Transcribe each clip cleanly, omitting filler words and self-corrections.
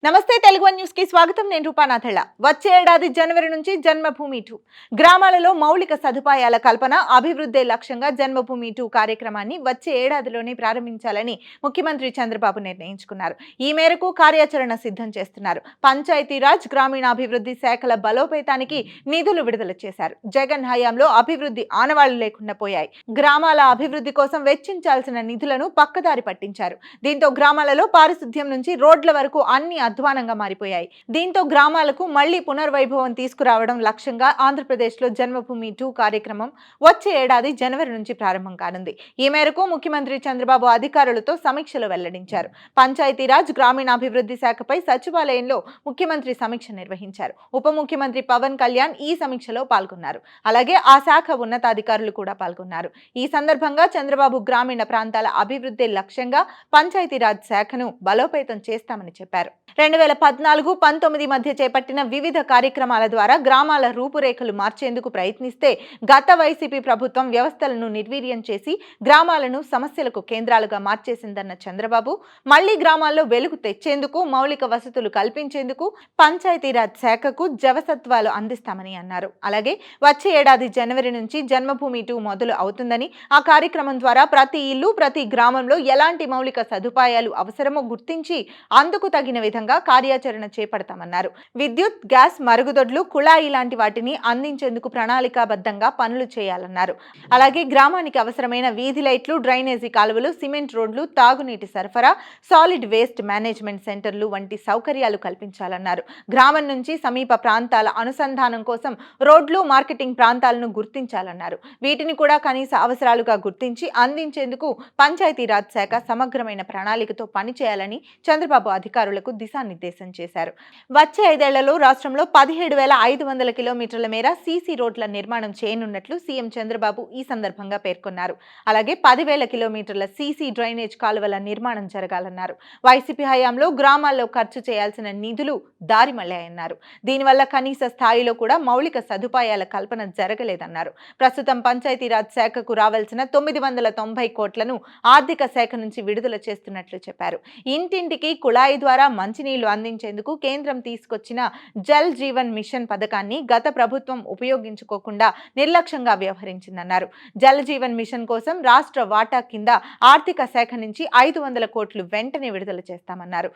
నమస్తే Telugu one news కి స్వాగతం. నేను రూపానాథళ్ళ. వచ్చే ఏడాది జనవరి నుంచి జన్మభూమి 2 గ్రామాలలో మౌలిక సదుపాయాల కల్పన అభివృద్ధి లక్ష్యంగా జన్మభూమి 2 కార్యక్రమాన్ని వచ్చే ఏడాదిలోనే ప్రారంభించాలని ముఖ్యమంత్రి చంద్రబాబు నిర్ణయించుకున్నారు. ఈ మేరకు కార్యాచరణ సిద్ధం చేస్తున్నారు. పంచాయతీరాజ్ గ్రామీణాభివృద్ధి శాఖల బలోపేతానికి నిధులు విడుదల చేశారు. జగన్ హయాంలో అభివృద్ధి ఆనవాళ్లు లేకుండా పోయాయి. గ్రామాల అభివృద్ధి కోసం వెచ్చించాల్సిన నిధులను పక్కదారి పట్టించారు. దీంతో గ్రామాలలో పారిశుద్ధ్యం నుంచి రోడ్ల వరకు అన్ని అధ్వానంగా మారిపోయాయి. దీంతో గ్రామాలకు మళ్లీ పునర్వైభవం తీసుకురావడం లక్ష్యంగా ఆంధ్రప్రదేశ్లో జన్మభూమి 2 కార్యక్రమం వచ్చే ఏడాది జనవరి నుంచి ప్రారంభం కానుంది. ఈ మేరకు ముఖ్యమంత్రి చంద్రబాబు అధికారులతో సమీక్షలు వెల్లడించారు. పంచాయతీరాజ్ గ్రామీణాభివృద్ధి శాఖపై సచివాలయంలో ముఖ్యమంత్రి సమీక్ష నిర్వహించారు. ఉప ముఖ్యమంత్రి పవన్ కళ్యాణ్ ఈ సమీక్షలో పాల్గొన్నారు. అలాగే ఆ శాఖ ఉన్నతాధికారులు కూడా పాల్గొన్నారు. ఈ సందర్భంగా చంద్రబాబు గ్రామీణ ప్రాంతాల అభివృద్ధి లక్ష్యంగా పంచాయతీరాజ్ శాఖను బలోపేతం చేస్తామని చెప్పారు. 2014-19 మధ్య చేపట్టిన వివిధ కార్యక్రమాల ద్వారా గ్రామాల రూపురేఖలు మార్చేందుకు ప్రయత్నిస్తే గత వైసీపీ ప్రభుత్వం వ్యవస్థలను నిర్వీర్యం చేసి గ్రామాలను సమస్యలకు కేంద్రాలుగా మార్చేసిందన్న చంద్రబాబు మళ్లీ గ్రామాల్లో వెలుగు తెచ్చేందుకు మౌలిక వసతులు కల్పించేందుకు పంచాయతీరాజ్ శాఖకు జవసత్వాలు అందిస్తామని అన్నారు. అలాగే వచ్చే ఏడాది జనవరి నుంచి జన్మభూమి 2 మొదలు అవుతుందని, ఆ కార్యక్రమం ద్వారా ప్రతి ఇల్లు ప్రతి గ్రామంలో ఎలాంటి మౌలిక సదుపాయాలు అవసరమో గుర్తించి అందుకు తగిన విధంగా కార్యాచరణ చేపడతామన్నారు. విద్యుత్, గ్యాస్, మరుగుదొడ్లు, కుళాయి లాంటి వాటిని అందించేందుకు ప్రణాళికాబద్ధంగా పనులు చేయాలన్నారు. అలాగే గ్రామానికి అవసరమైన వీధి లైట్లు, డ్రైనేజీ కాలువలు, సిమెంట్ రోడ్లు, తాగునీటి సరఫరా, సాలిడ్ వేస్ట్ మేనేజ్మెంట్ సెంటర్లు వంటి సౌకర్యాలు కల్పించాలన్నారు. గ్రామం నుంచి సమీప ప్రాంతాల అనుసంధానం కోసం రోడ్లు, మార్కెటింగ్ ప్రాంతాలను గుర్తించాలన్నారు. వీటిని కూడా కనీస అవసరాలుగా గుర్తించి అందించేందుకు పంచాయతీరాజ్ శాఖ సమగ్రమైన ప్రణాళికతో పనిచేయాలని చంద్రబాబు అధికారులకు దిశానిర్దేశం చేశారు. వచ్చే 5 ఏళ్లలో రాష్ట్రంలో 17,500 కిలోమీటర్ల మేర సీసీ రోడ్ల నిర్మాణం చేయనున్నట్లు సీఎం చంద్రబాబు ఈ సందర్భంగా పేర్కొన్నారు. అలాగే 10,000 కిలోమీటర్ల సీసీ డ్రైనేజ్ కాలువల నిర్మాణం జరగాలన్నారు. వైసీపీ హయాంలో గ్రామాల్లో ఖర్చు చేయాల్సిన నిధులు దారి మళ్లాయన్నారు. దీనివల్ల కనీస స్థాయిలో కూడా మౌలిక సదుపాయాల కల్పన జరగలేదన్నారు. ప్రస్తుతం పంచాయతీరాజ్ శాఖకు రావాల్సిన 990 కోట్లను ఆర్థిక శాఖ నుంచి విడుదల చేస్తున్నట్లు చెప్పారు. ఇంటింటికి కుళాయి ద్వారా మంచినీళ్లు అందించేందుకు కేంద్రం తీసుకొచ్చిన జల్ జీవన్ మిషన్ పథకాన్ని గత ప్రభుత్వం ఉపయోగించుకోకుండా నిర్లక్ష్యంగా వ్యవహరించిందన్నారు. జల్ జీవన్ మిషన్ కోసం రాష్ట్ర వాటా కింద ఆర్థిక శాఖ నుంచి 500 కోట్లు వెంటనే విడుదల చేస్తామన్నారు.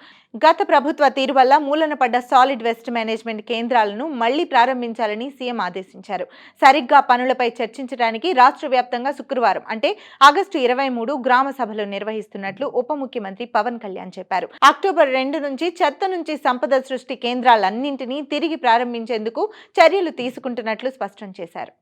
గత ప్రభుత్వ తీరు వల్ల మూలన పడ్డ సాలిడ్ వేస్ట్ మేనేజ్మెంట్ కేంద్రాలను మళ్లీ ప్రారంభించాలని సీఎం ఆదేశించారు. సరిగ్గా పనులపై చర్చించడానికి రాష్ట్ర వ్యాప్తంగా శుక్రవారం అంటే ఆగస్టు 23 గ్రామ సభలు నిర్వహిస్తున్నట్లు ఉప ముఖ్యమంత్రి పవన్ కళ్యాణ్ చెప్పారు. అక్టోబర్ 2 నుంచి చెత్త నుంచి సంపద సృష్టి కేంద్రాలన్నింటినీ తిరిగి ప్రారంభించేందుకు చర్యలు తీసుకుంటున్నట్లు స్పష్టం చేశారు.